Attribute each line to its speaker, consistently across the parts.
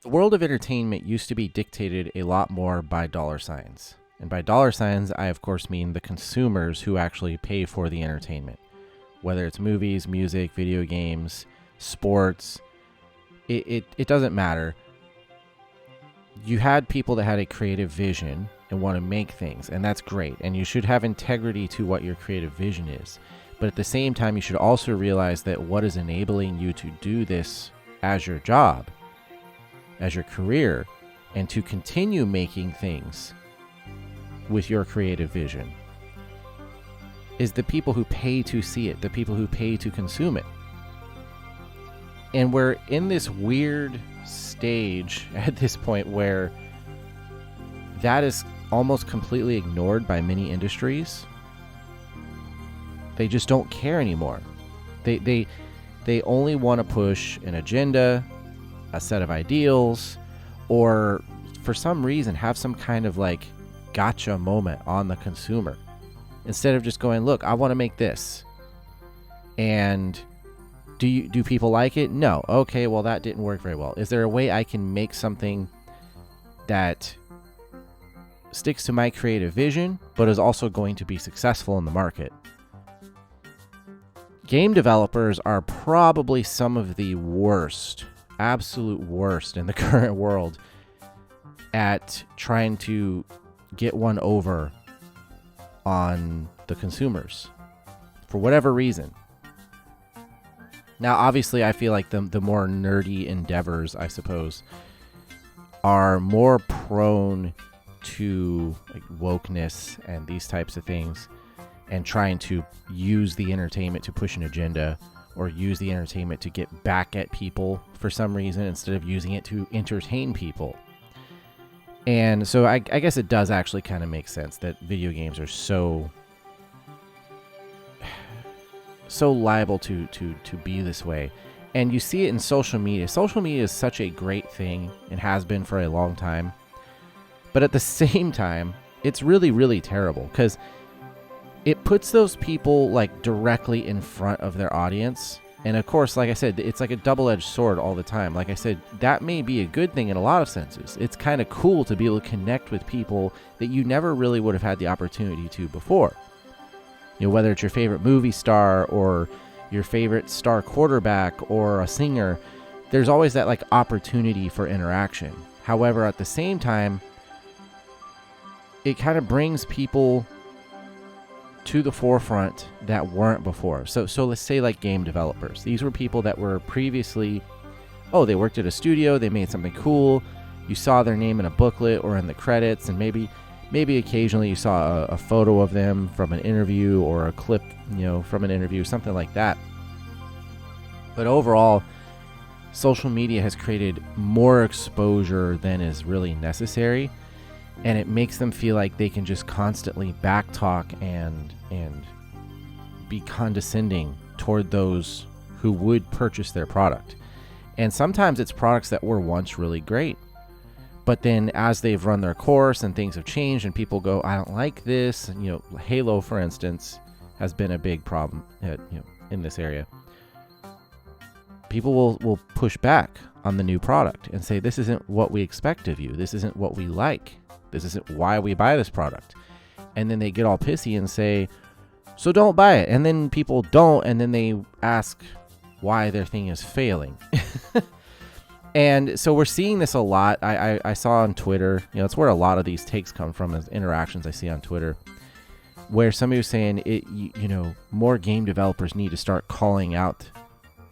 Speaker 1: The world of entertainment used to be dictated a lot more by dollar signs. And by dollar signs, I of course mean the consumers who actually pay for the entertainment. Whether it's movies, music, video games, sports, it doesn't matter. You had people that had a creative vision and want to make things, and that's great. And you should have integrity to what your creative vision is. But at the same time, you should also realize that what is enabling you to do this as your job, as your career, and to continue making things with your creative vision is the people who pay to see it, the people who pay to consume it. And we're in this weird stage at this point where that is almost completely ignored by many industries. They just don't care anymore. They only want to push an agenda, a set of ideals, or for some reason have some kind of like gotcha moment on the consumer. Instead of just going, look, I want to make this. And do people like it? No. Okay, well that didn't work very well. Is there a way I can make something that sticks to my creative vision, but is also going to be successful in the market? Game developers are probably some of the worst, absolute worst in the current world at trying to get one over on the consumers for whatever reason. Now, obviously, I feel like the more nerdy endeavors, I suppose, are more prone to like wokeness and these types of things, and trying to use the entertainment to push an agenda or use the entertainment to get back at people for some reason instead of using it to entertain people. And so I guess it does actually kind of make sense that video games are so liable to be this way. And you see it in social media. Social media is such a great thing and has been for a long time. But at the same time, it's really, really terrible because it puts those people like directly in front of their audience. And of course, like I said, it's like a double-edged sword all the time. Like I said, that may be a good thing in a lot of senses. It's kind of cool to be able to connect with people that you never really would have had the opportunity to before. You know, whether it's your favorite movie star or your favorite star quarterback or a singer, there's always that like opportunity for interaction. However, at the same time, it kind of brings people to the forefront that weren't before. So let's say like game developers. These were people that were previously, they worked at a studio, they made something cool. You saw their name in a booklet or in the credits, and maybe occasionally you saw a photo of them from an interview or a clip, from an interview, something like that. But overall, social media has created more exposure than is really necessary. And it makes them feel like they can just constantly backtalk and be condescending toward those who would purchase their product. And sometimes it's products that were once really great. But then as they've run their course and things have changed and people go, I don't like this. And, Halo, for instance, has been a big problem in this area. People will push back on the new product and say, this isn't what we expect of you. This isn't what we like. This isn't why we buy this product. And then they get all pissy and say, so don't buy it. And then people don't. And then they ask why their thing is failing. And so we're seeing this a lot. I saw on Twitter, it's where a lot of these takes come from, as interactions I see on Twitter, where somebody was saying, more game developers need to start calling out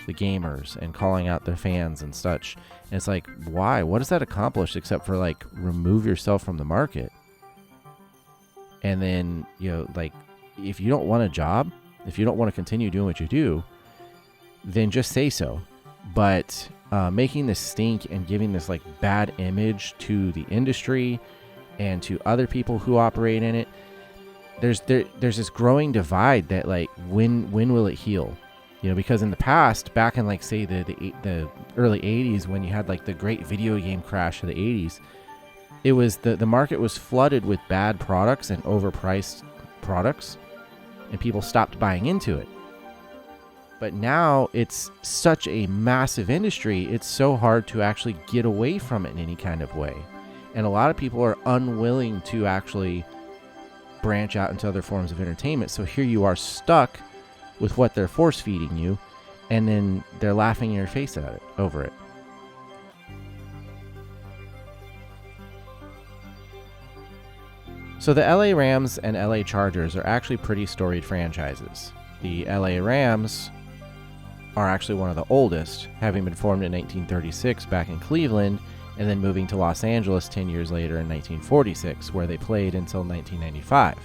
Speaker 1: the gamers and calling out their fans and such. And it's like, why? What does that accomplish except for like remove yourself from the market? And then, if you don't want a job, if you don't want to continue doing what you do, then just say so. But making this stink and giving this like bad image to the industry and to other people who operate in it, there's this growing divide that like when will it heal? Because in the past, back in like say the early 80s, when you had like the great video game crash of the 80s, it was the market was flooded with bad products and overpriced products, and people stopped buying into it. But now it's such a massive industry, it's so hard to actually get away from it in any kind of way. And a lot of people are unwilling to actually branch out into other forms of entertainment. So here you are stuck with what they're force feeding you, and then they're laughing in your face at it over it. So the LA Rams and LA Chargers are actually pretty storied franchises. The LA Rams are actually one of the oldest, having been formed in 1936 back in Cleveland, and then moving to Los Angeles 10 years later in 1946, where they played until 1995,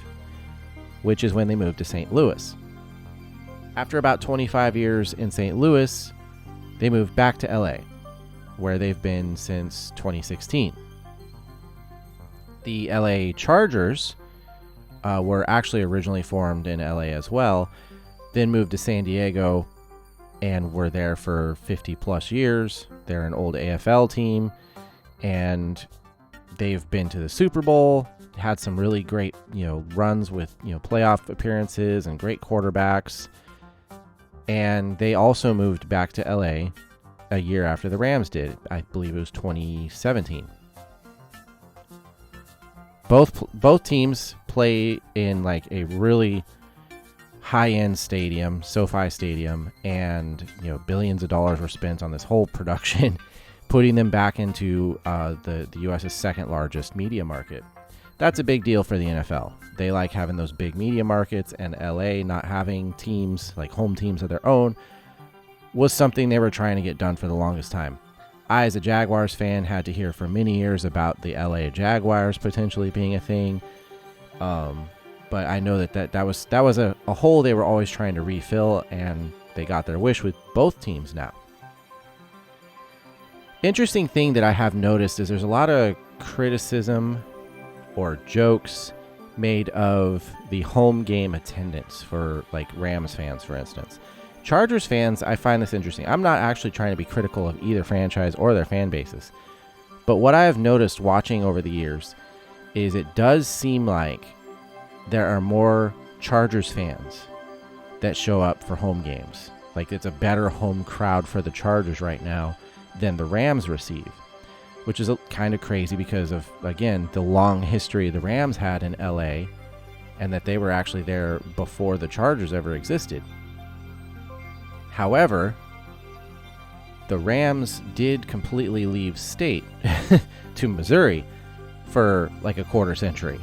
Speaker 1: which is when they moved to St. Louis. After about 25 years in St. Louis, they moved back to LA, where they've been since 2016. The LA Chargers were actually originally formed in LA as well, then moved to San Diego and were there for 50 plus years. They're an old AFL team, and they've been to the Super Bowl, had some really great, runs with, playoff appearances and great quarterbacks. And they also moved back to LA a year after the Rams did. I believe it was 2017. Both teams play in like a really high-end stadium, SoFi Stadium, and billions of dollars were spent on this whole production, putting them back into the U.S.'s second largest media market. That's a big deal for the NFL. They like having those big media markets, and LA not having teams, like home teams of their own, was something they were trying to get done for the longest time. I, as a Jaguars fan, had to hear for many years about the LA Jaguars potentially being a thing. But I know that was a hole they were always trying to refill, and they got their wish with both teams now. Interesting thing that I have noticed is there's a lot of criticism or jokes made of the home game attendance for like Rams fans, for instance. Chargers fans, I find this interesting. I'm not actually trying to be critical of either franchise or their fan bases, but what I have noticed watching over the years is it does seem like there are more Chargers fans that show up for home games. Like it's a better home crowd for the Chargers right now than the Rams receive, which is kind of crazy because of, again, the long history the Rams had in LA, and that they were actually there before the Chargers ever existed. However, the Rams did completely leave state to Missouri for like a quarter century.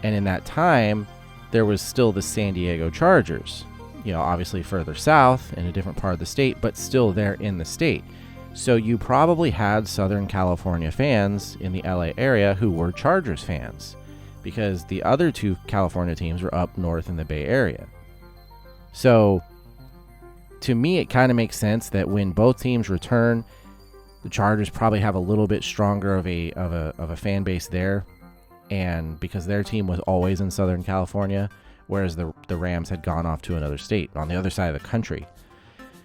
Speaker 1: And in that time, there was still the San Diego Chargers, obviously further south in a different part of the state, but still there in the state. So you probably had Southern California fans in the LA area who were Chargers fans, because the other two California teams were up north in the Bay Area. So to me, it kind of makes sense that when both teams return, the Chargers probably have a little bit stronger of a fan base there, and because their team was always in Southern California, whereas the Rams had gone off to another state on the other side of the country.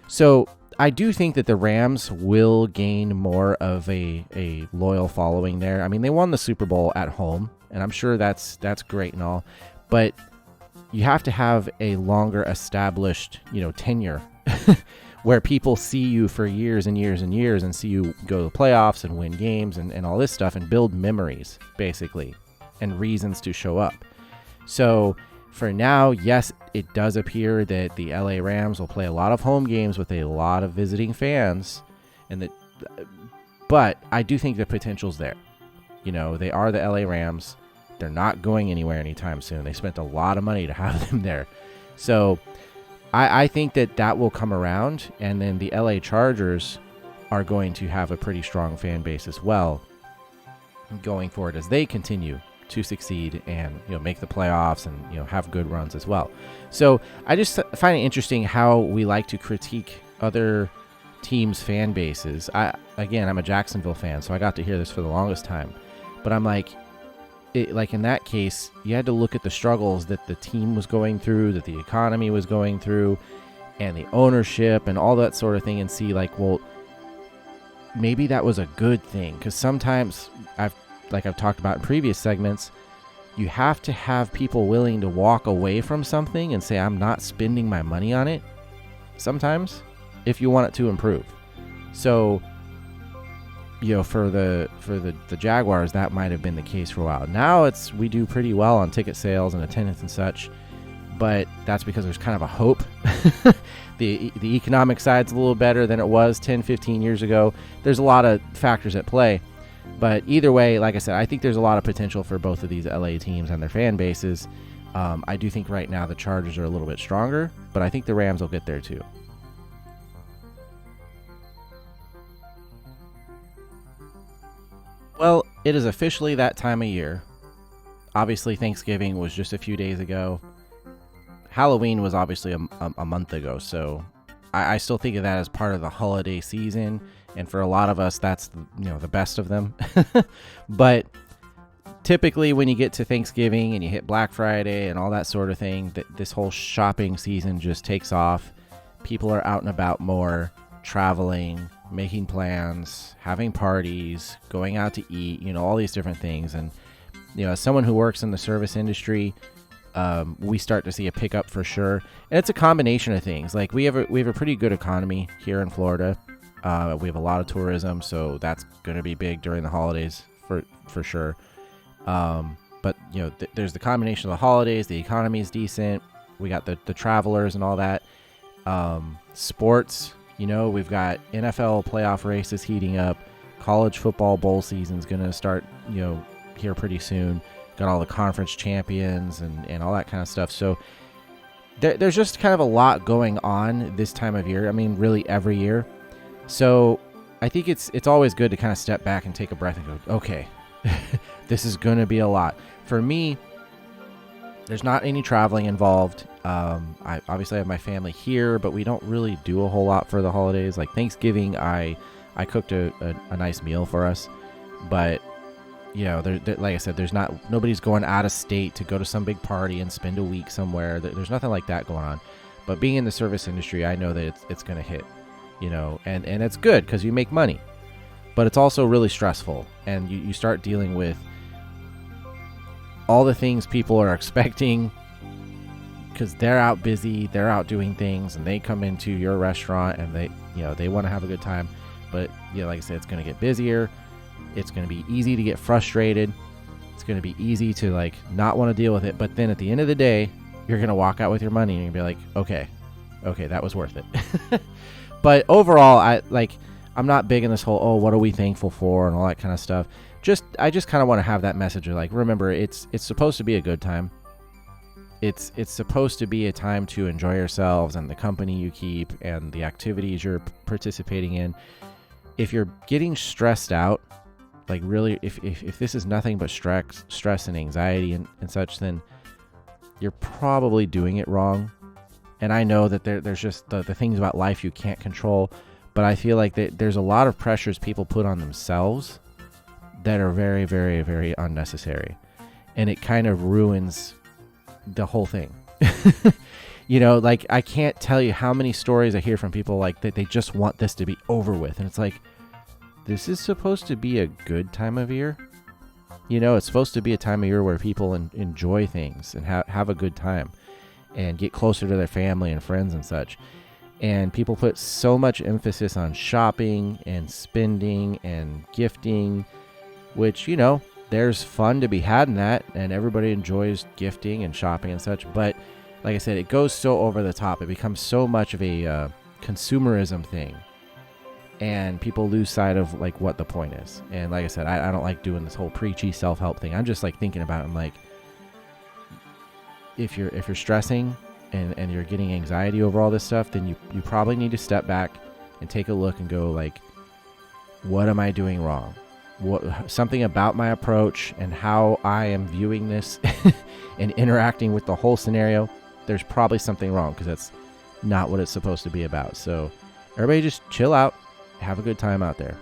Speaker 1: So I do think that the Rams will gain more of a loyal following there. I mean, they won the Super Bowl at home, and I'm sure that's great and all, but you have to have a longer established, tenure where people see you for years and years and years and see you go to the playoffs and win games and all this stuff and build memories, basically, and reasons to show up. So for now, yes, it does appear that the LA Rams will play a lot of home games with a lot of visiting fans, but I do think the potential's there. They are the LA Rams. They're not going anywhere anytime soon. They spent a lot of money to have them there. So I think that will come around, and then the LA Chargers are going to have a pretty strong fan base as well going forward as they continue to succeed and make the playoffs and have good runs as well. So I just find it interesting how we like to critique other teams' fan bases. I'm a Jacksonville fan, so I got to hear this for the longest time, but I'm like in that case, you had to look at the struggles that the team was going through, that the economy was going through, and the ownership and all that sort of thing, and see maybe that was a good thing. Because sometimes I've talked about in previous segments, you have to have people willing to walk away from something and say, I'm not spending my money on it, sometimes if you want it to improve. So, for the Jaguars, that might have been the case for a while. Now we do pretty well on ticket sales and attendance and such, but that's because there's kind of a hope. The economic side's a little better than it was 10, 15 years ago. There's a lot of factors at play. But either way, like I said, I think there's a lot of potential for both of these LA teams and their fan bases. I do think right now the Chargers are a little bit stronger, but I think the Rams will get there too. Well, it is officially that time of year. Obviously, Thanksgiving was just a few days ago. Halloween was obviously a month ago, so I still think of that as part of the holiday season, and for a lot of us, that's the best of them. But typically, when you get to Thanksgiving and you hit Black Friday and all that sort of thing, this whole shopping season just takes off. People are out and about more, traveling, making plans, having parties, going out to eat, all these different things. And as someone who works in the service industry, we start to see a pickup for sure. And it's a combination of things. Like we have a pretty good economy here in Florida. We have a lot of tourism, so that's going to be big during the holidays for sure. But there's the combination of the holidays. The economy is decent. We got the travelers and all that. Sports, we've got NFL playoff races heating up. College football bowl season's going to start, here pretty soon. Got all the conference champions and all that kind of stuff. So there's just kind of a lot going on this time of year. I mean, really every year. So I think it's always good to kind of step back and take a breath and go, okay, this is going to be a lot. For me, there's not any traveling involved. I obviously have my family here, but we don't really do a whole lot for the holidays. Like Thanksgiving, I cooked a nice meal for us, but like I said, nobody's going out of state to go to some big party and spend a week somewhere. There's nothing like that going on. But being in the service industry, I know that it's going to hit, and it's good because you make money, but it's also really stressful, and you start dealing with all the things people are expecting because they're out busy, they're out doing things, and they come into your restaurant and they want to have a good time. But like I said, it's going to get busier. It's going to be easy to get frustrated. It's going to be easy to not want to deal with it. But then at the end of the day, you're going to walk out with your money and you're going to be like, okay, that was worth it. But overall, I'm not big in this whole, what are we thankful for and all that kind of stuff. I just kind of want to have that message of remember, it's supposed to be a good time. It's supposed to be a time to enjoy yourselves and the company you keep and the activities you're participating in. If you're getting stressed out, really, if this is nothing but stress and anxiety and such, then you're probably doing it wrong. And I know that there's just the things about life you can't control, but I feel like there's a lot of pressures people put on themselves that are very, very, very unnecessary. And it kind of ruins the whole thing. I can't tell you how many stories I hear from people that they just want this to be over with. And it's this is supposed to be a good time of year. It's supposed to be a time of year where people enjoy things and have a good time and get closer to their family and friends and such. And people put so much emphasis on shopping and spending and gifting, which, there's fun to be had in that, and everybody enjoys gifting and shopping and such. But like I said, it goes so over the top. It becomes so much of a consumerism thing, and people lose sight of what the point is. And like I said, I don't like doing this whole preachy self-help thing. I'm just thinking about it. I'm if you're stressing and you're getting anxiety over all this stuff, then you probably need to step back and take a look and go what am I doing wrong? Something about my approach and how I am viewing this and interacting with the whole scenario, there's probably something wrong because that's not what it's supposed to be about. So everybody just chill out, have a good time out there.